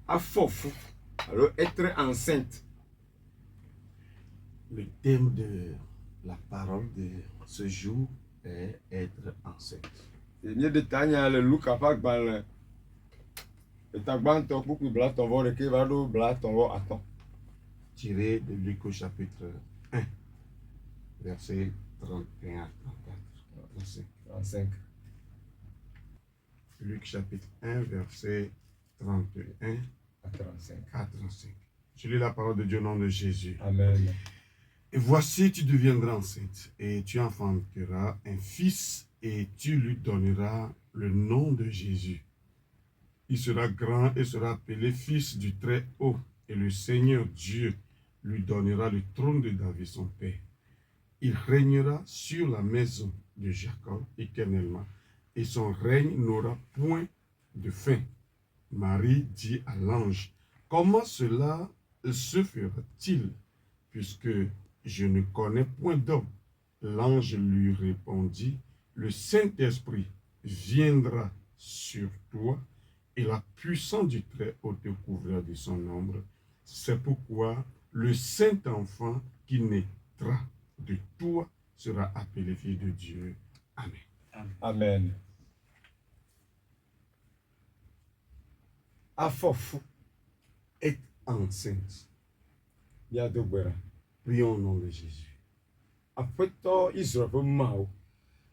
à fort. Alors, être enceinte. Le thème de la parole de ce jour est être enceinte. Et mieux de tanya le look à pas ban et ta ban ton couple blanc ton vol qui va do blanc ton vol attend. Tiré de Luc au chapitre 1, verset 31 à 34. 35. Luc chapitre 1, verset 31 À 35. à 35. Je lis la parole de Dieu au nom de Jésus. Amen. Et voici, tu deviendras enceinte, et tu enfanteras un fils, et tu lui donneras le nom de Jésus. Il sera grand et sera appelé fils du Très-Haut, et le Seigneur Dieu lui donnera le trône de David son père. Il régnera sur la maison de Jacob éternellement, et son règne n'aura point de fin. Marie dit à l'ange, comment cela se fera-t-il, puisque je ne connais point d'homme? L'ange lui répondit, le Saint-Esprit viendra sur toi, et la puissance du Très-Haut te couvrira de son ombre. C'est pourquoi le Saint-Enfant qui naîtra de toi sera appelé fils de Dieu. Amen. Amen. À fort. Être enceinte. Bien de boire. Prions au nom de Jésus. Après toi, Israël peut mao.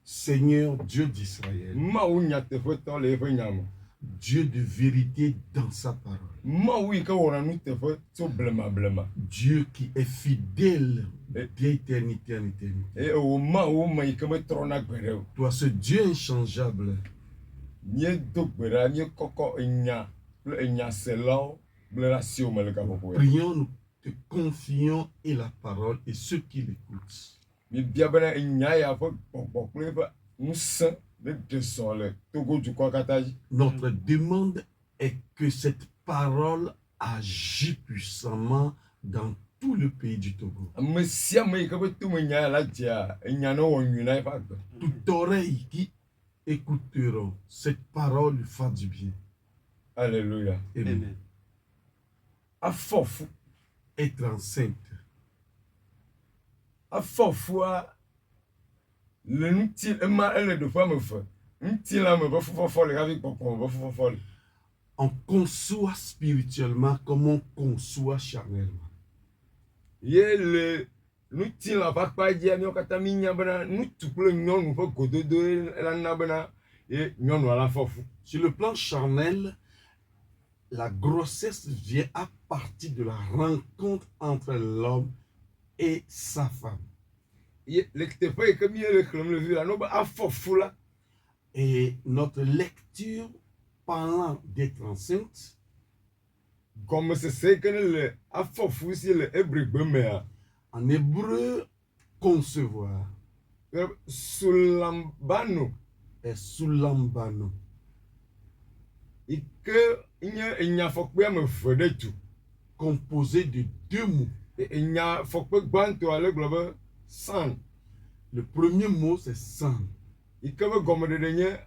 Seigneur Dieu d'Israël, Mao n'y a te fait toi les venyam. Dieu de vérité dans sa parole, Mao y ka wona nous te fait so blema. Dieu qui est fidèle d'éternité en éternité. Et au mao mai que me trona gbere. Toi, ce Dieu inchangeable, Nye do gbere nye koko enya. Le enya selao blera si o melka popo. prions, nous te confions et la parole et ceux qui l'écoutent. Mi bia bena enya ya fo pokple fa musa de desole. Togo du kwa kataji. Notre demande est que cette parole agit puissamment dans tout le pays du Togo. Mesia mai ka betu menya la dia enya no wonyuna fa. Toute oreille qui écouteront cette parole lui fera du bien. Alléluia. Amen. À fort. Être enceinte. À fort fois le nutil ma elle de fois me fait. Nutil la me va fou le avec papa va fou. On conçoit spirituellement comme on conçoit charnellement. Ye le nutil la pas dia mi okata mi nya bana nutu ple nyonu fa gododo la na bana et nyonu ala fofu. Sur le plan charnel, la grossesse vient à partir de la rencontre entre l'homme et sa femme. Ye le te fait que mi le clem le vu la no ba a fofu la. Et notre lecture parlant d'être enceinte, Comme c'est que le a fofu si le hébreu bemea. en hébreu, concevoir Sulambano est sulambano, ike nya fokpe me fede tu. composé de deux mots. Nya fokpe gbanto ale globe san. Le premier mot, c'est sang. Ike be gomme de nye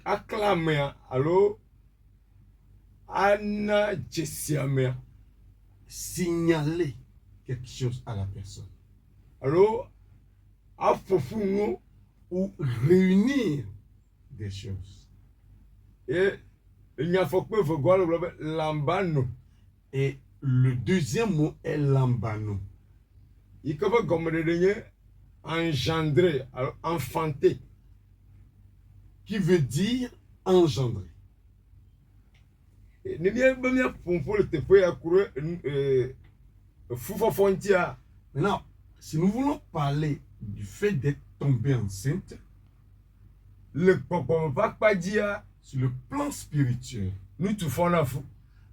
aklamea alo ana jesiamea. Signaler quelque chose à la personne. Alo afofu Ou réunir des choses. et nya fokpe vogwa le globe lambano. Et le deuxième mot est lambano. Ike be gomme de nye engendrer, alors enfanter. Qui veut dire engendrer. Ne bien bien pompo le te fait accourir foufontia. Maintenant, si nous voulons parler du fait d'être tombé enceinte, Le papa va pas dire sur le plan spirituel, nous tout font na fou.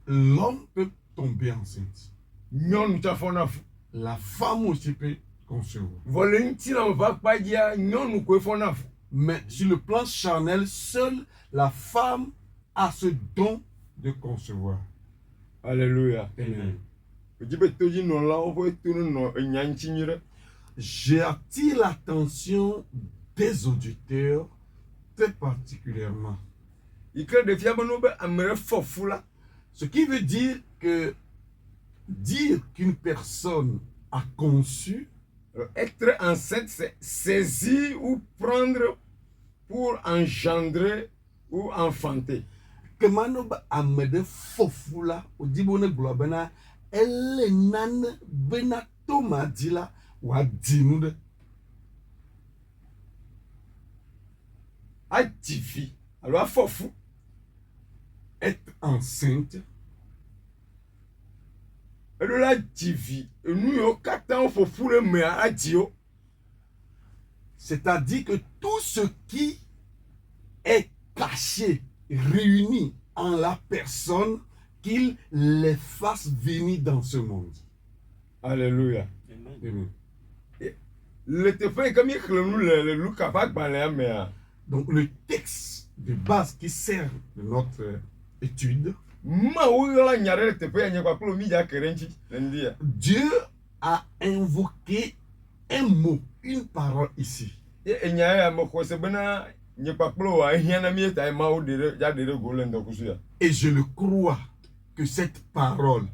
l'homme peut tomber enceinte. Nyon nous ta font na fou. La femme aussi peut concevoir. Valentina va pas dire nyon nous quoi font na fou. Mais sur le plan charnel, seule la femme a ce don de concevoir. Alléluia. Amen. Je peux te dire non là on va tourner non nyanchinyire. J'attire l'attention des auditeurs très particulièrement ike de fia be no be amere fofu la. Ce qui veut dire que dire qu'une personne a conçu, Être enceinte, c'est saisir ou prendre pour engendrer ou enfanter. que manoba amede fofula odibone globena elle nan bena tomadila wa dinude Atifi. Alors, fofu. être enceinte. Et de la tifi. Et nous, yo, katan fofu le me adio. C'est-à-dire que tout ce qui est caché, réuni en la personne, qu'il les fasse venir dans ce monde. Alléluia. Amen. Le te fait comme il nous le Lucas pas balé mais. Donc le texte de base qui sert de notre étude, Ma ou la nyare te fait anya kwa klo mi ja kerenchi ndia. Dieu a invoqué un mot, une parole ici. E nya ya mo ko se bena nye kwa klo wa hiana mi ta ma o de ja de go le ndo kusu ya. Et je le crois que cette parole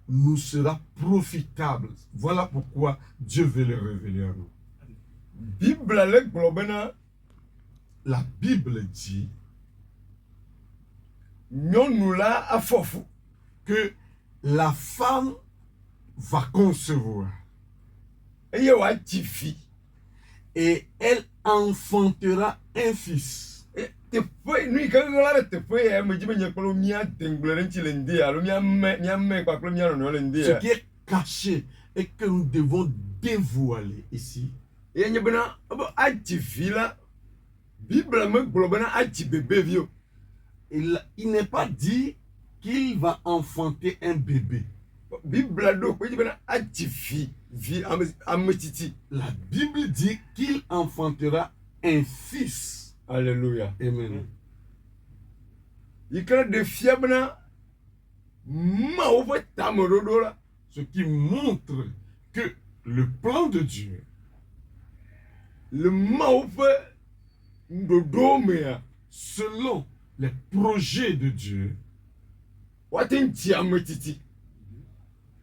nous sera profitable. Voilà pourquoi Dieu veut le révéler à nous. Bible le globena La Bible dit nyonu la afofu que la femme va concevoir eye wa tifi. et elle enfantera un fils. Te foi nu ka la te foi ya me jibe nye klo mi atenglere nchi le ndia lo mi amme kwa klo mi no le Ce ndia. qui est caché et que nous devons dévoiler ici, Et nye bena atifi la Bible me globena ati bébé vieux. il n'est pas dit qu'il va enfanter un bébé. Bible do ko jibena atifi vi ametiti. La Bible dit qu'il enfantera un fils. Alléluia. Amen. Ikra de fiabna ma o fa tamorodo la. Ce qui montre que le plan de Dieu, Le ma o fa ndodo mea selon les projets de Dieu, watinti ametiti.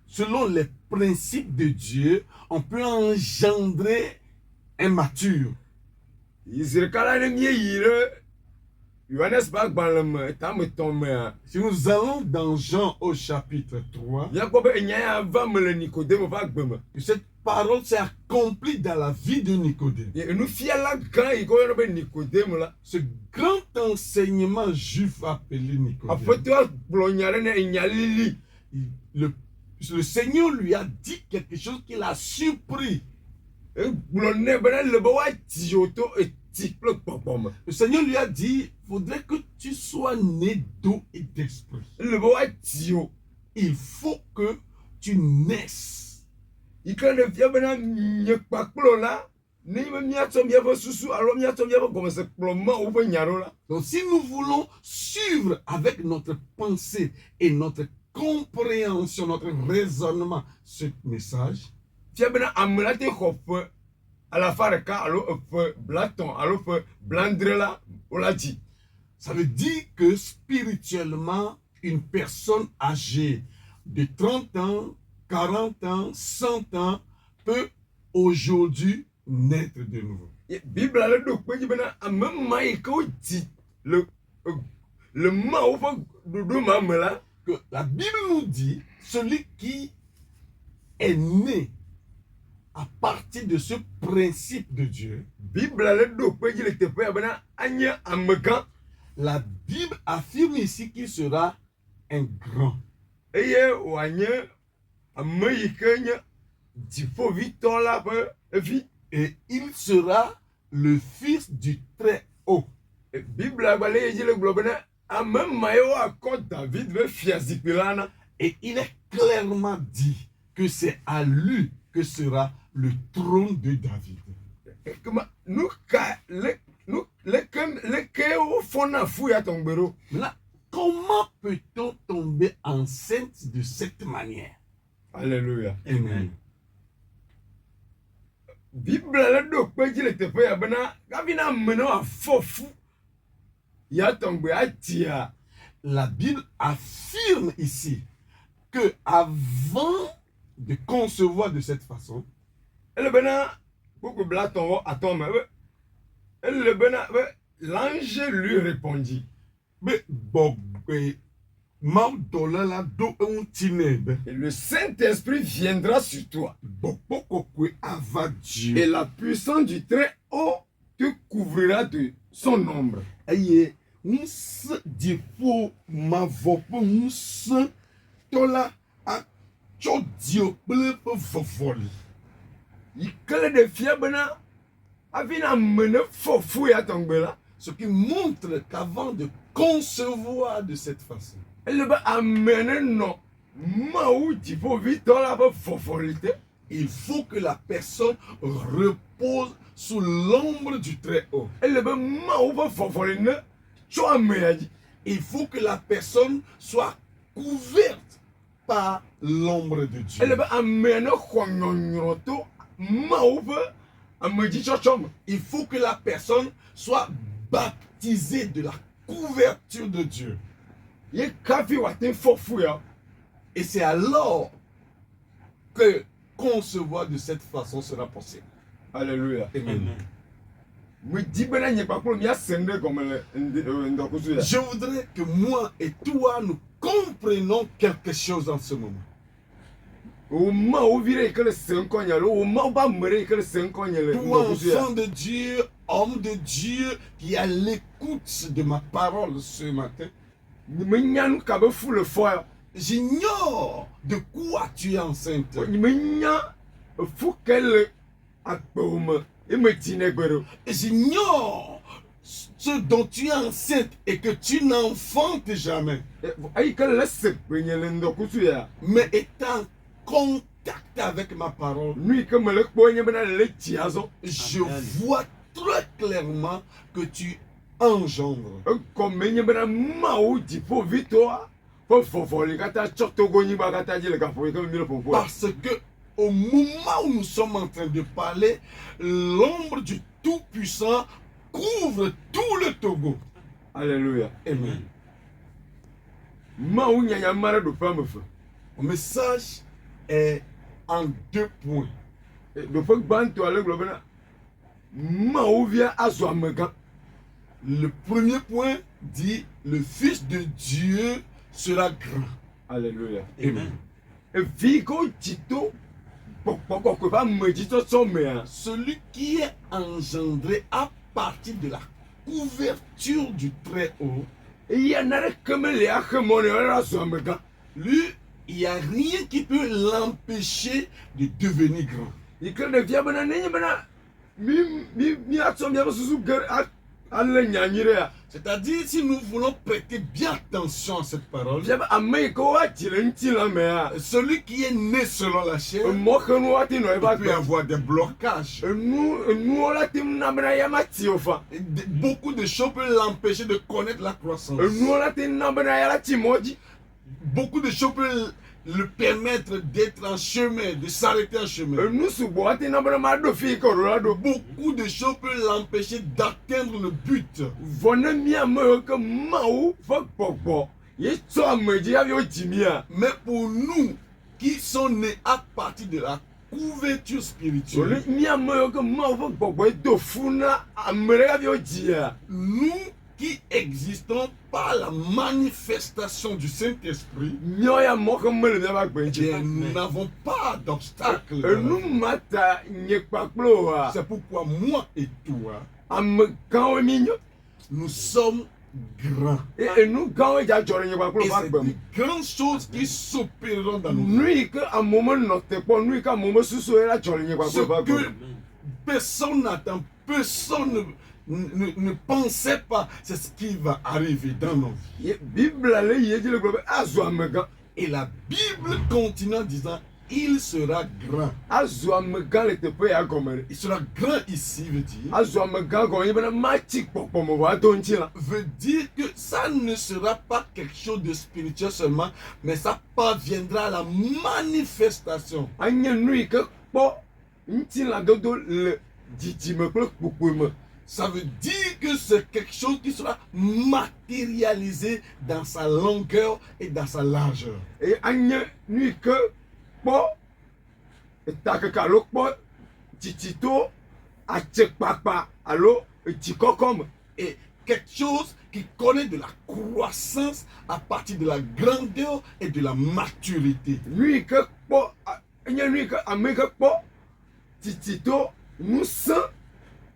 selon les principes de Dieu, on peut engendrer un mature. Izirkala ne mie yire Yohanes ba gbalem tametomea. Si nous allons dans Jean au chapitre 3, Yakob enya va me le Nicodème va gbeme. cette parole s'est accomplie dans la vie de Nicodème. Et nous fiala kan iko no be Nicodème la. Ce grand enseignement juif appelé Nicodème, Afoto blonyare ne enyalili. le Seigneur lui a dit quelque chose qui l'a surpris. Blonne bena le bo wa tioto eti le popom. Le Seigneur lui a dit, il faudrait que tu sois né d'eau et d'esprit. Le bo wa tio. Il faut que tu naisses. Ikra de fiabena nye paklo la. Ni me miato miavo susu alo miato miavo comme se ploma ou be nyaro la. Donc si nous voulons suivre avec notre pensée et notre compréhension, notre raisonnement, ce message, Fiabena amlate khofe à la farka alo fe blaton alo fe blandrela olati. ça veut dire que spirituellement, une personne âgée de 30 ans, 40 ans, 100 ans peut aujourd'hui naître de nouveau. Bible le do ko jibena amema iko ti le ma ou fa do ma mela. Que la Bible nous dit, celui qui est né à partir de ce principe de Dieu, Bible le do ko jile te fa bena anya amekan. la Bible affirme ici qu'il sera un grand. Eye wanye ameyikenya difo victor la pe fi. Et il sera le fils du Très-Haut. Bible agbalé jile globena amema yo akot David ve fiazipilana. Et il est clairement dit que c'est à lui que sera le trône de David. Comment nous ka le ke o fona fou ya tombero. Maintenant, comment peut-on tomber enceinte de cette manière? Alléluia. Amen. Bible le do pe jile te fa ya bena gavina meno afofu. ya tɔngbe atia. La Bible affirme ici que avant de concevoir de cette façon, Ele bena beaucoup bla tɔngɔ atɔn mɛ. Ele bena l'ange lui répondit. mais bon, Maudola do un tinebe. Et le Saint-Esprit viendra sur toi. Bokokwe ava Dieu. Et la puissance du Très-Haut te couvrira de son ombre. Aye, uns dipo ma vopo uns tola a chodio blepe vovoli. Ikele de fia bena avina mene fofu ya tongbe. Ce qui montre qu'avant de concevoir de cette façon, Elle va amener non. Maou tipo vitola ba fofolite. il faut que la personne repose sous l'ombre du Très-Haut. Elle va maou ba fofoline. Choa meyaji. Il faut que la personne soit couverte par l'ombre de Dieu. Elle va amener khonyonyoto maou ba ameji chochom. Il faut que la personne soit baptisée de la couverture de Dieu. Ye kafi watin fofu ya. Et c'est alors que concevoir de cette façon sera possible. Alléluia. Amen. Me di bena nye pakolo mi asende comme ndokusu ya. Je voudrais que moi et toi nous comprenions quelque chose en ce moment. O ma o vire que le 5 ans o ma ba mere que le 5 ans Toi, enfant de Dieu, homme de Dieu, qui a l'écoute de ma parole ce matin, me nyanu ka be fu le foya. j'ignore de quoi tu es enceinte. Me nya fu kele akpoma e me tinegbero. J'ignore ce dont tu es enceinte et que tu n'enfantes jamais. Ay que le se penyele ndokusu ya. Mais étant en contact avec ma parole, Nui que me le kponye bena le tiazo. je vois très clairement que tu engendres. Comme menye bena ma o di po vitoa. Po fofoli kata chotogo ni ba kata jile ka fo que mi le fofo. Parce que au moment où nous sommes en train de parler, l'ombre du Tout-Puissant couvre tout le Togo. Alléluia. Amen. Ma o nyanya mara do femme fe. Le message est en 2 points. Do fo bantu ale globena. Ma o vient azo amega. Le premier point dit le Fils de Dieu sera grand. Alléluia. Amen. Et vigo tito pokoko ba medito somea. Celui qui est engendré à partir de la couverture du Très-Haut, Et y en a comme les achemone azo amega. lui, il n'y a rien qui peut l'empêcher de devenir grand. Il que ne vient bana nenye bana mi atsom ya susu ger alle nyanyire ya. C'est-à-dire, si nous voulons prêter bien attention à cette parole, Vient amé ko wa tilenti la mea. celui qui est né selon la chair, Mo khanu wa ti no e ba il peut avoir des blocages. nous la tim na bana ya mati ofa. Beaucoup de choses peuvent l'empêcher de connaître la croissance. Nous la tim na bana ya la timoji. Beaucoup de choses peuvent le permettre d'être en chemin, de s'arrêter en chemin. Nous subo wa ti na bana ma do fi ko ro do. Beaucoup de choses peuvent l'empêcher d'atteindre le but. Vona mi amo ko mau fa popo. Ye so ameji ya yo jimia. Mais pour nous qui sont nés à partir de la couverture spirituelle, Mi amo ko mau fa popo do funa amere ya yo jia. nous qui existons par la manifestation du Saint-Esprit, Nyoya mo ko mele na ba gbenji. nous n'avons pas d'obstacle. Nous mata nye paklo wa. C'est pourquoi moi et toi, Am kan minyo. nous sommes grands. Et nous quand ya jore nye paklo Et ba c'est gbem. de grandes choses qui s'opéreront dans nos vies. Nui que a moment note po nui ka moment susu la jore nye Ce paklo ba que gbem. personne n'attend, personne ne pensait pas, c'est ce qui va arriver dans nos vies. Bible le ye le globe azo amega. Et la Bible continue en disant, il sera grand. Azo amega le te pe ya gomere. Il sera grand ici, veut dire. Azo amega go ye bana machi popo mo wa donji la. Veut dire que ça ne sera pas quelque chose de spirituel seulement, mais ça parviendra à la manifestation. Anye nui que po nti la dodo le jiji me klo popo me. Ça veut dire que c'est quelque chose qui sera matérialisé dans sa longueur et dans sa largeur. Et anye nui que po takaka lo po titito achekpapa alo tikokom. Et quelque chose qui connaît de la croissance à partir de la grandeur et de la maturité. Nui que po anye nui que ameke po titito nous sang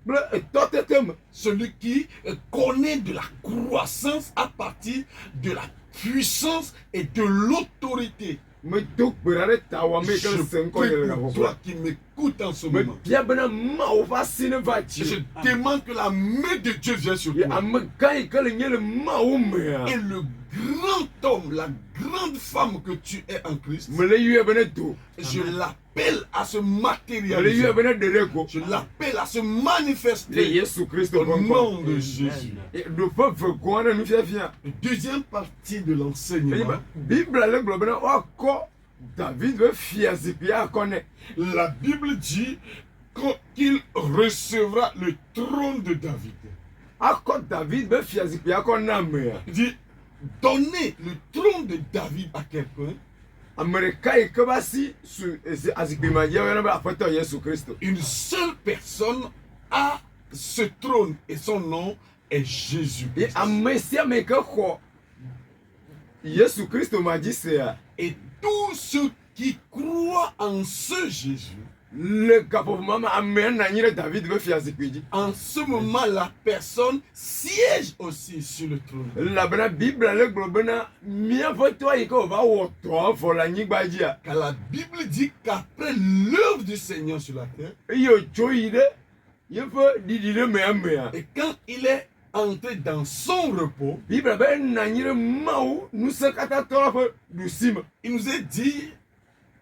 bleu totetem. Celui qui connaît de la croissance à partir de la puissance et de l'autorité. Me do berare tawa me Je que sen ko yele prie pour toi qui m'écoute en ce me moment. bia bena ma o va sine va Je ti. demande que la main de Dieu vienne sur Ya toi. am kai que le nyele ma o me. Et le grand homme, la grande femme que tu es en Christ, Me le yue bena do. je l'appelle à se Me le matérialiser. yue bena dereko. Je l'appelle à se Le manifester Yesu Christ au bon nom de Jésus. Et le peuple quoi na nous fait fier. Deuxième partie de Et l'enseignement, ba Bible le globe na o ko David veut fier zipia connaît. la Bible dit qu'il recevra le trône de David. Ako David veut fier zipia connaît me. Il dit, donner le trône de David à quelqu'un, Amerikai que basi su azikima ya na ba foto Yesu Christ. une seule personne a ce trône et son nom est Jésus. Et amesia me que ko Yesu Christ m'a dit c'est Et tous ceux qui croient en ce Jésus, le capo mama amen na nyire David veut fier zipiji. en ce moment, la personne siège aussi sur le trône. La bana Bible le globe na mia foto iko va woto fo la nyigba dia. Car la Bible dit qu'après l'œuvre du Seigneur sur la terre, Yo choide ye fo didi le me. et quand il est entré dans son repos, Bible ben na nyire mau nous sekata toro du sim. il nous est dit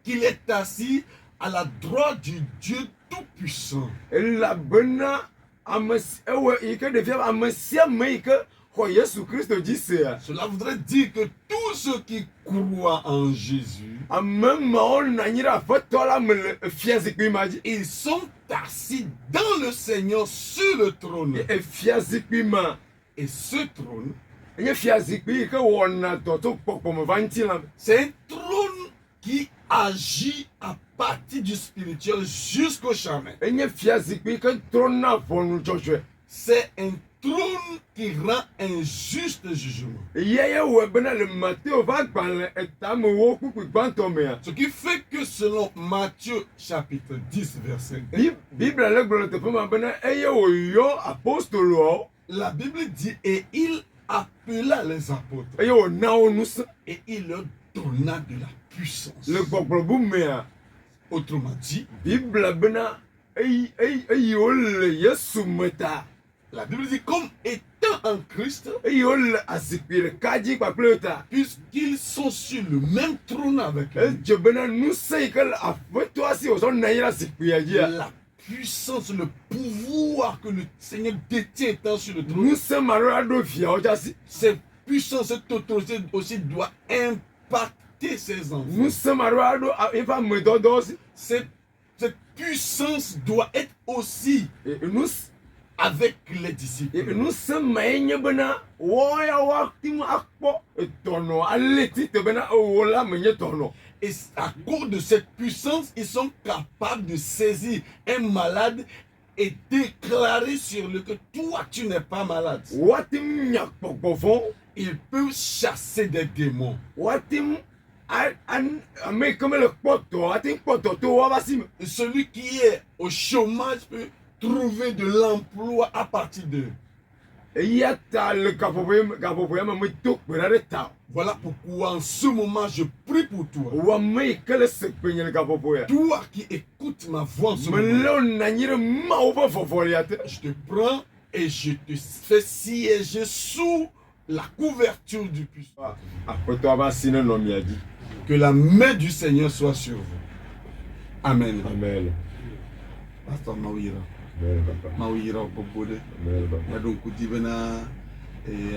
qu'il est assis à la droite du Dieu Tout-Puissant. La bana ames ewe ike de fier amesia me ike ko Yesu Christ dit c'est. Cela voudrait dire que tous ceux qui croient en Jésus, Amen mao na nyire foto la me fier zipima. ils sont assis dans le Seigneur sur le trône. Et fier zipima. Et ce trône, Ye fier zipi que wona toto popo me vantilam. c'est un trône qui agit à partir du spirituel jusqu'au charnel. Enye fier zipi que trona fonu chochwe. C'est un trône qui rend un juste jugement. Yeye webena le Matthieu va parler etame wo kuku bantomea. Ce qui fait que selon Matthieu chapitre 10 verset 1, Bible le glole te fama bena eye wo yo apostolo. la Bible dit et il appela les apôtres Eye wo nawo nus et il leur donna de la puissance. le gbogbo mea. Autrement dit, Bible bena eye wo le Yesu meta. la Bible dit comme étant en Christ, Eye wo le asipire kaji kwa pleta. puisqu'ils sont sur le même trône avec E lui, je bena nusa ikal afeto asi o son naira sipia dia. la puissance, le pouvoir que le Seigneur détient étant sur le trône, Nusa maro ado fia o jasi. cette puissance, cette autorité aussi doit impacter ses enfants. Nusa maro ado ifa medodosi. Cette puissance doit être aussi Nus avec les disciples. nusa mainye bena woya wakti mu akpo tono aleti te bena wola menye tono. Et à cause de cette puissance, ils sont capables de saisir un malade et déclarer sur lui que toi, tu n'es pas malade. Watim nyak pokpofon. Ils peuvent chasser des démons. Watim ame comme le poto. Watim poto to wabasim. Et celui qui est au chômage peut trouver de l'emploi à partir d'eux. Yata le kapopoyama me tok berare ta. Voilà pourquoi en ce moment, je prie pour toi. Wa me kele se penye le kapopoya. Toi qui écoutes ma voix en ce moment, Melo na nyire ma ofa fofoliate. je te prends et je te fais siéger sous la couverture du puissant. Apoto abasine no miadi. Que la main du Seigneur soit sur vous. Amen. Amen. Pasteur Mawira. Amen papa. Mawira Bobode. Amen papa. Ya donc kutibena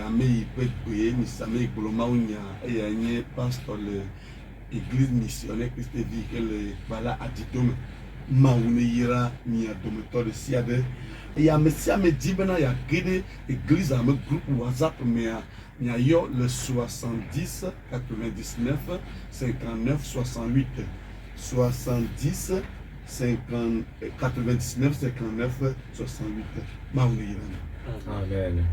amei pekwe ni samei kolomaunya et anye pasteur le église missionnaire Christ vie que le bala atitome maune yira ni adometo de siade Et il y a Messia me dit maintenant, il y a créé l'église dans le groupe WhatsApp, mais il y a le 70 99 59 68. 70 50 99 59 68. Amen.